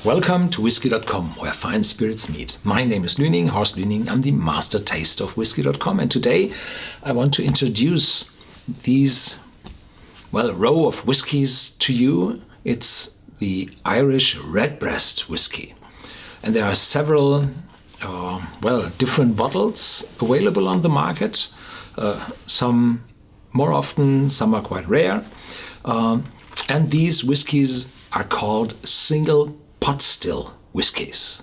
Welcome to Whisky.com, where fine spirits meet. My name is Luening, Horst Luening. I'm the master taster of Whisky.com, and today I want to introduce these, row of whiskies to you. It's the Irish Redbreast whiskey. And there are several, different bottles available on the market. Some more often, some are quite rare. And these whiskies are called single pot still whiskies.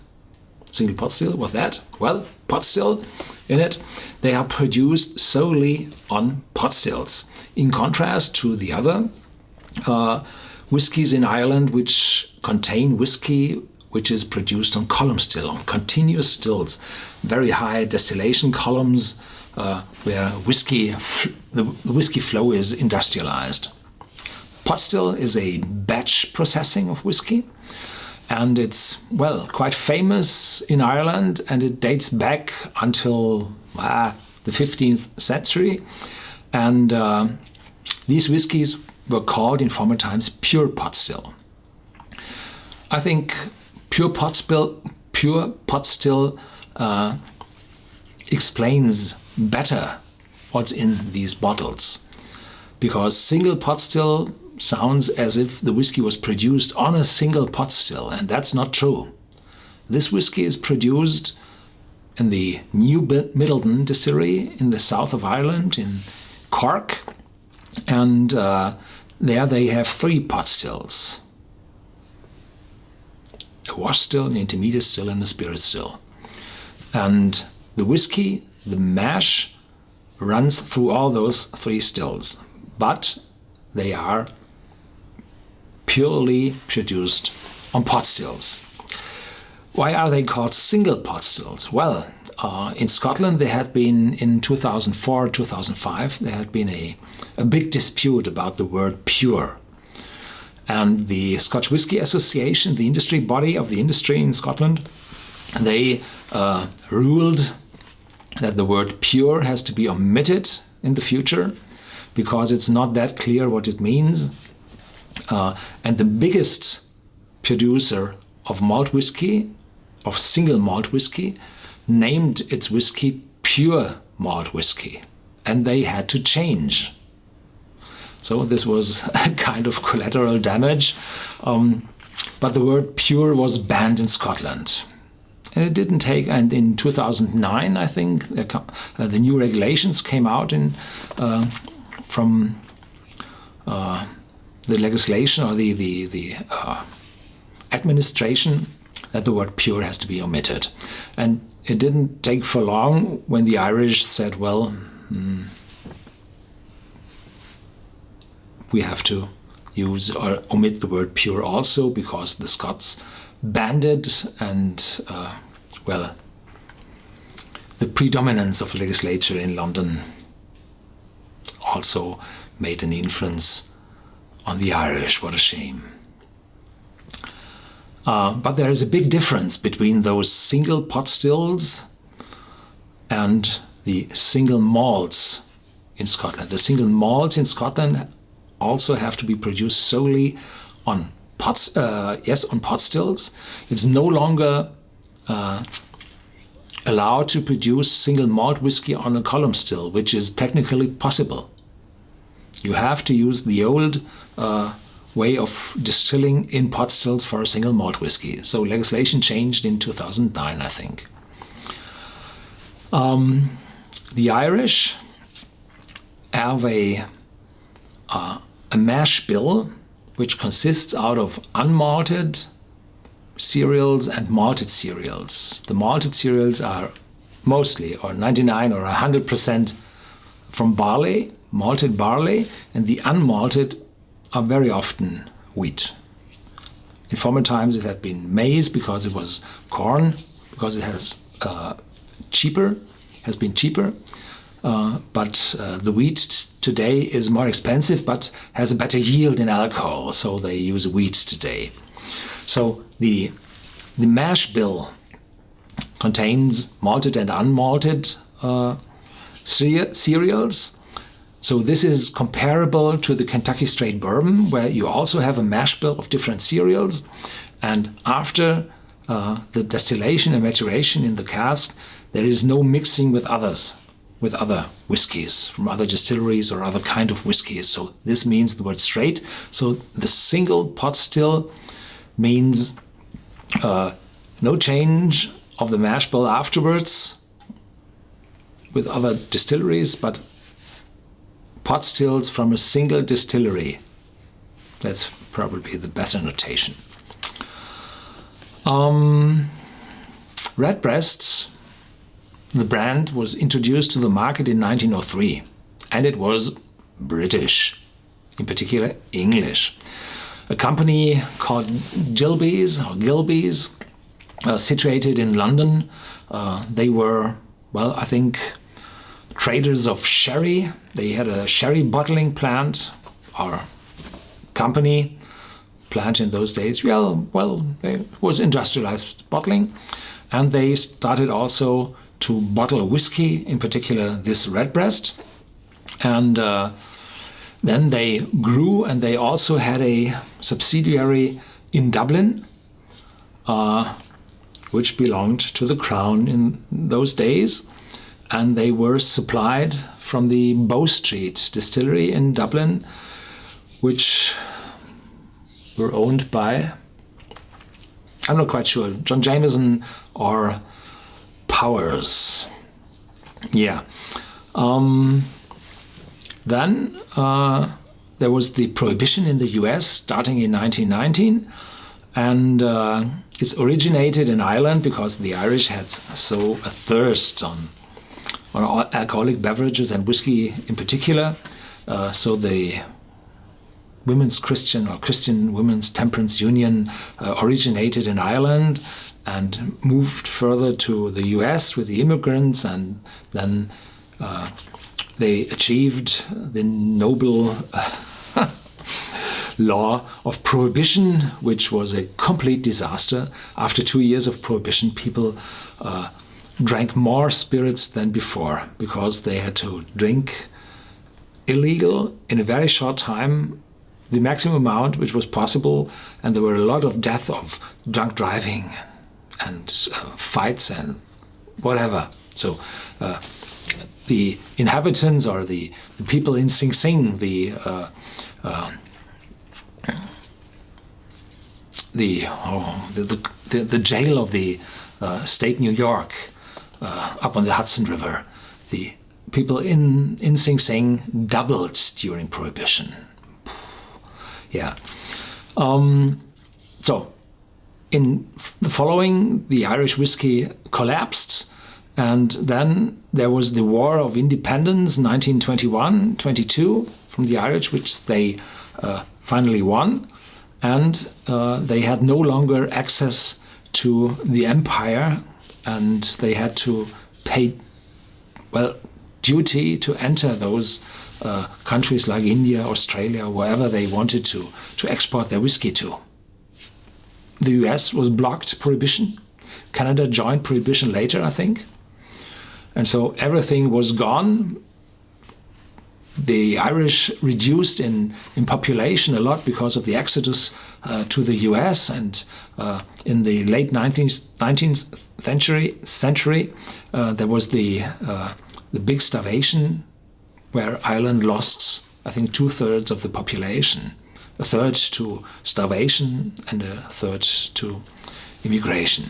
Single pot still, what's that? Well, pot still in it. They are produced solely on pot stills. In contrast to the other whiskies in Ireland, which contain whiskey which is produced on column still, on continuous stills, very high distillation columns where the whiskey flow is industrialized. Pot still is a batch processing of whiskey, and it's, quite famous in Ireland, and it dates back until the 15th century. And these whiskies were called in former times pure pot still. I think pure pot still explains better what's in these bottles, because single pot still sounds as if the whiskey was produced on a single pot still, and that's not true. This whiskey is produced in the New Middleton Distillery in the south of Ireland, in Cork, and there they have 3 pot stills: a wash still, an intermediate still, and a spirit still. And the whiskey, the mash, runs through all those 3 stills, but they are purely produced on pot stills. Why are they called single pot stills? Well, in Scotland there had been, in 2004, 2005, there had been a big dispute about the word pure. And the Scotch Whisky Association, the industry body of the industry in Scotland, they ruled that the word pure has to be omitted in the future because it's not that clear what it means. And the biggest producer of malt whiskey, of single malt whiskey, named its whiskey pure malt whiskey, and they had to change. So this was a kind of collateral damage, but the word pure was banned in Scotland. And it didn't take, and in 2009, I think, the new regulations came out from the legislation or the administration that the word pure has to be omitted. And it didn't take for long when the Irish said, we have to use or omit the word pure also, because the Scots banned it, and the predominance of legislature in London also made an influence on the Irish. What a shame. But there is a big difference between those single pot stills and the single malts in Scotland. The single malts in Scotland also have to be produced solely on pot stills. It's no longer allowed to produce single malt whiskey on a column still, which is technically possible. You have to use the old way of distilling in pot stills for a single malt whiskey. So legislation changed in 2009, I think. The Irish have a mash bill which consists out of unmalted cereals and malted cereals. The malted cereals are mostly, or 99 or 100% from barley, malted barley, and the unmalted are very often wheat. In former times it had been maize because it was corn, because it has been cheaper. But the wheat today is more expensive but has a better yield in alcohol, so they use wheat today. So the mash bill contains malted and unmalted cereals. So this is comparable to the Kentucky Straight Bourbon, where you also have a mash bill of different cereals, And after the distillation and maturation in the cask, there is no mixing with other whiskies from other distilleries or other kind of whiskies. So this means the word straight. So the single pot still means no change of the mash bill afterwards with other distilleries, but pot stills from a single distillery. That's probably the better notation. Redbreast, the brand, was introduced to the market in 1903, and it was British, in particular English. A company called Gilbey's, situated in London. They were, well, I think, traders of sherry. They had a sherry bottling plant, or company plant in those days. Well, it was industrialized bottling, and they started also to bottle whiskey, in particular this Redbreast. And then they grew, and they also had a subsidiary in Dublin, which belonged to the Crown in those days. And they were supplied from the Bow Street Distillery in Dublin, which were owned by, I'm not quite sure, John Jameson or Powers. Yeah. Then there was the Prohibition in the US starting in 1919, and it's originated in Ireland because the Irish had so a thirst on alcoholic beverages and whiskey in particular. So the Christian Women's Temperance Union originated in Ireland and moved further to the US with the immigrants, and then they achieved the noble law of Prohibition, which was a complete disaster. After 2 years of Prohibition, people drank more spirits than before because they had to drink illegal in a very short time, the maximum amount which was possible, and there were a lot of deaths of drunk driving and fights and whatever. So the inhabitants, or the people in Sing Sing, the jail of the state New York, up on the Hudson River, the people in Sing Sing doubled during Prohibition. Yeah. So in the following, the Irish whiskey collapsed, and then there was the War of Independence, 1921-22, from the Irish, which they finally won, and they had no longer access to the empire, and they had to pay, well, duty to enter those countries like India, Australia, wherever they wanted to export their whiskey to. The US was blocked Prohibition. Canada joined Prohibition later, I think. And so everything was gone. The Irish reduced in population a lot because of the exodus to the US, and in the late 19th century there was the big starvation, where Ireland lost, I think, 2/3 of the population, a third to starvation and a third to immigration.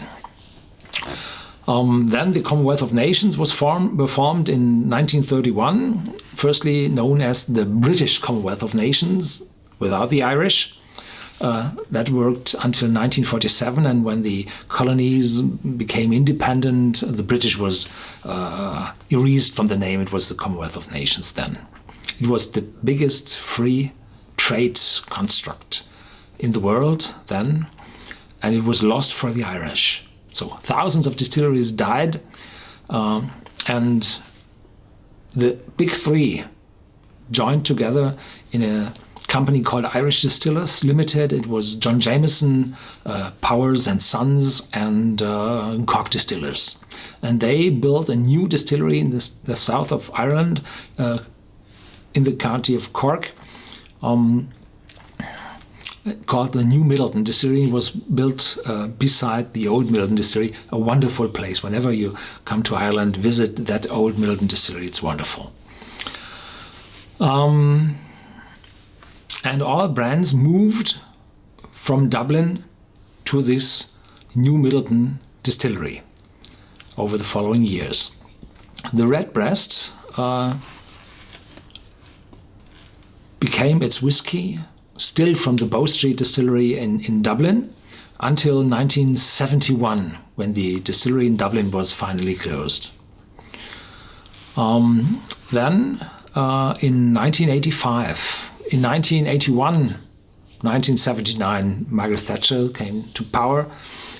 Then the Commonwealth of Nations were formed in 1931, firstly known as the British Commonwealth of Nations, without the Irish. That worked until 1947, and when the colonies became independent, the British was erased from the name. It was the Commonwealth of Nations then. It was the biggest free trade construct in the world then, and it was lost for the Irish. So thousands of distilleries died, and the big three joined together in a company called Irish Distillers Limited. It was John Jameson, Powers and Sons, and Cork Distillers. And they built a new distillery in the south of Ireland, in the county of Cork. called the New Middleton Distillery. It was built beside the old Middleton Distillery, a wonderful place. Whenever you come to Ireland, visit that old Middleton Distillery. It's wonderful. And all brands moved from Dublin to this New Middleton Distillery over the following years. The Redbreast became its whiskey still from the Bow Street Distillery in Dublin until 1971, when the distillery in Dublin was finally closed. Then in 1985, in 1981, 1979, Margaret Thatcher came to power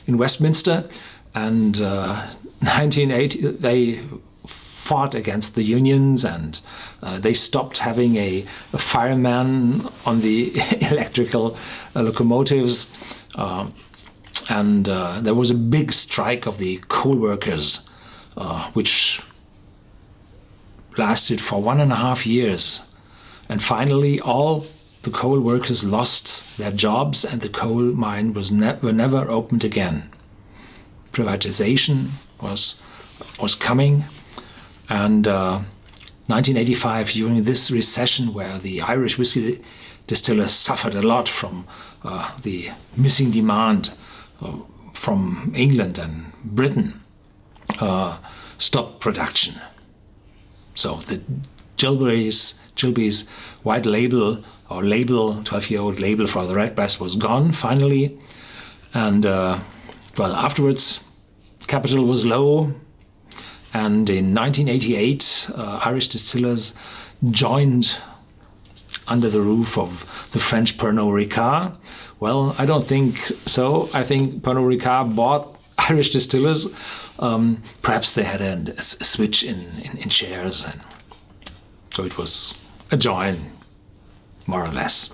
in Westminster, and 1980 they fought against the unions, and they stopped having a fireman on the electrical locomotives, and there was a big strike of the coal workers, which lasted for 1.5 years, and finally all the coal workers lost their jobs, and the coal mine were never opened again. Privatization was coming, and 1985, during this recession where the Irish whiskey distillers suffered a lot from the missing demand from England and Britain, stopped production. So the Gilbey's white label, or 12-year-old label for the Redbreast, was gone finally. And afterwards, capital was low. And in 1988, Irish distillers joined under the roof of the French Pernod Ricard. Well, I don't think so. I think Pernod Ricard bought Irish distillers. Perhaps they had a switch in shares, and so it was a join, more or less.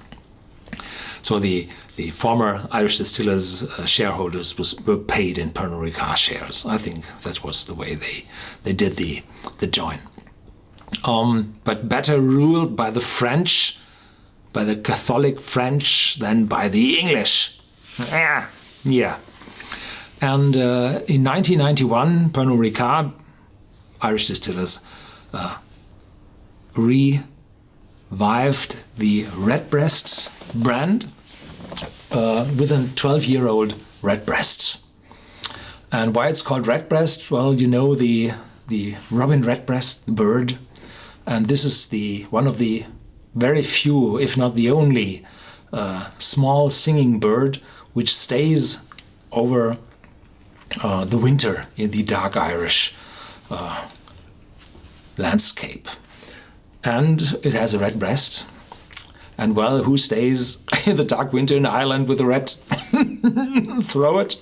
So the former Irish distillers' shareholders were paid in Pernod Ricard shares. I think that was the way they did the join. But better ruled by the French, by the Catholic French, than by the English. Yeah. And in 1991, Pernod Ricard, Irish distillers, revived the Redbreast brand with a 12-year-old Redbreast. And why it's called Redbreast? Well, you know the robin redbreast, the bird, and this is one of the very few, if not the only, small singing bird which stays over the winter in the dark Irish landscape. And it has a red breast. And well, who stays in the dark winter in Ireland with a red throat?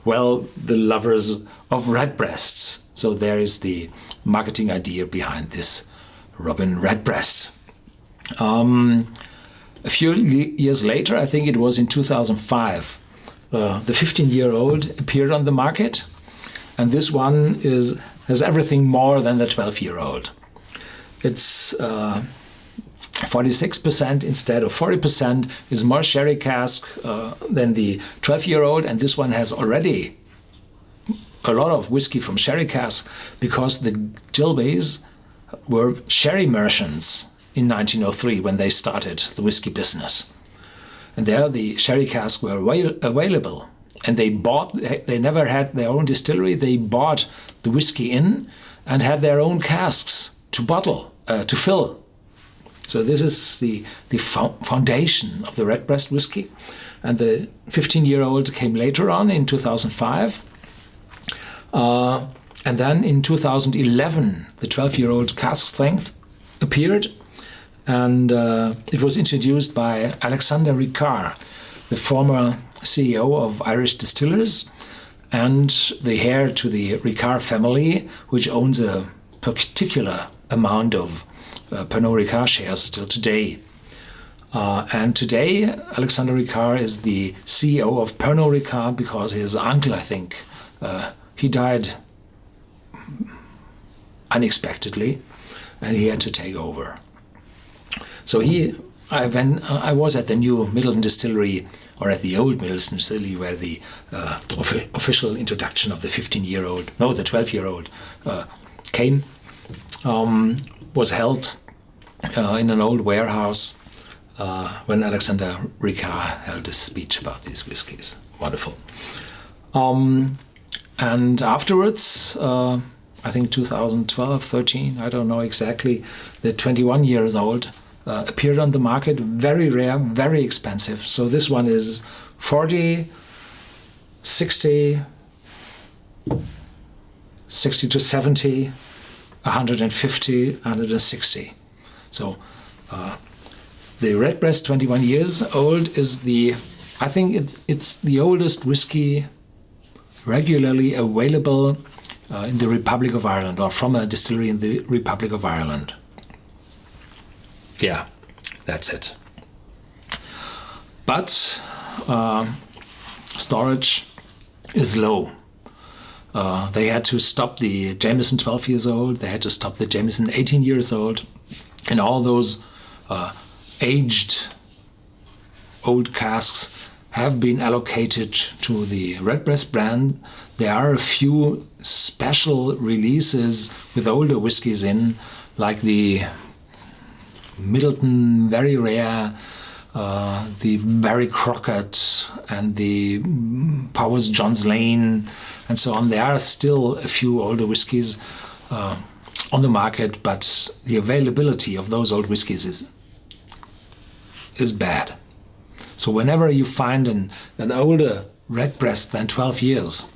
Well, the lovers of redbreasts. So there is the marketing idea behind this robin redbreast. A few years later, I think it was in 2005, the 15-year-old appeared on the market, and this one has everything more than the 12-year-old. It's 46% instead of 40%, is more sherry cask than the 12-year-old, and this one has already a lot of whiskey from sherry cask, because the Gilbeys were sherry merchants in 1903 when they started the whiskey business. And there the sherry casks were available, and they never had their own distillery. They bought the whiskey in and had their own casks to bottle, to fill. So this is the foundation of the Redbreast whiskey. And the 15-year-old came later on in 2005. And then in 2011, the 12-year-old cask strength appeared. And it was introduced by Alexander Ricard, the former CEO of Irish Distillers and the heir to the Ricard family, which owns a particular amount of Pernod Ricard shares still today. And today, Alexander Ricard is the CEO of Pernod Ricard because his uncle, I think, he died unexpectedly, and he had to take over. So he I was at the new Middleton Distillery, or at the old Middleton Distillery, where the official introduction of the 12-year-old came, was held in an old warehouse when Alexander Ricard held a speech about these whiskies. Wonderful. And afterwards, I think 2012, 13, I don't know exactly, the 21 years old appeared on the market, very rare, very expensive. So this one is 40, 60, 60 to 70, 150, 160. So the Redbreast 21 years old is I think it's the oldest whiskey regularly available in the Republic of Ireland, or from a distillery in the Republic of Ireland. Yeah, that's it. But storage is low. They had to stop the Jameson 12 years old, they had to stop the Jameson 18 years old, and all those aged old casks have been allocated to the Redbreast brand. There are a few special releases with older whiskies in, like the Middleton Very Rare, the Barry Crockett, and the Powers Johns Lane, and so on. There are still a few older whiskies on the market, but the availability of those old whiskies is bad. So whenever you find an older Redbreast than 12 years,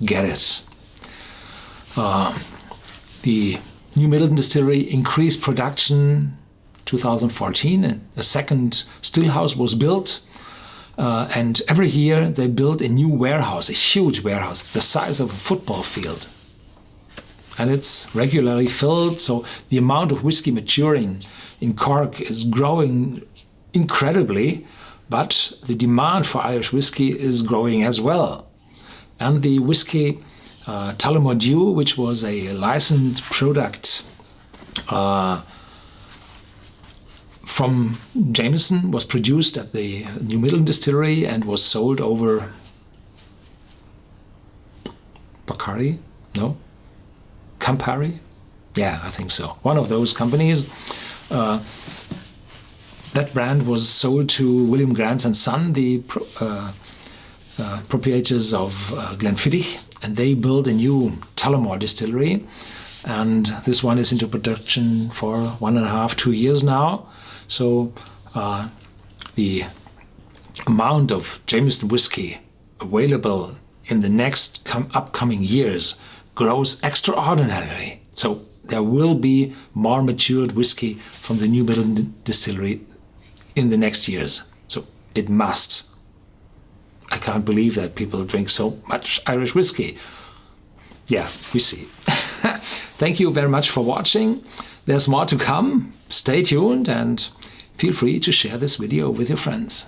get it. The New Middleton Distillery increased production 2014, and a second stillhouse was built. And every year they build a new warehouse, a huge warehouse, the size of a football field. And it's regularly filled, so the amount of whiskey maturing in Cork is growing incredibly, but the demand for Irish whiskey is growing as well. And the whiskey Tullamore Dew, which was a licensed product from Jameson, was produced at the New Middleton Distillery and was sold over Bacardi? No? Campari? Yeah, I think so. One of those companies. That brand was sold to William Grant and Son, the proprietors of Glenfiddich, and they built a new Tullamore distillery. And this one is into production for 1.5 to 2 years now. So the amount of Jameson whiskey available in the next upcoming years grows extraordinarily. So there will be more matured whiskey from the New Middleton Distillery in the next years. So it must. I can't believe that people drink so much Irish whiskey. Yeah, we see. Thank you very much for watching. There's more to come. Stay tuned and feel free to share this video with your friends.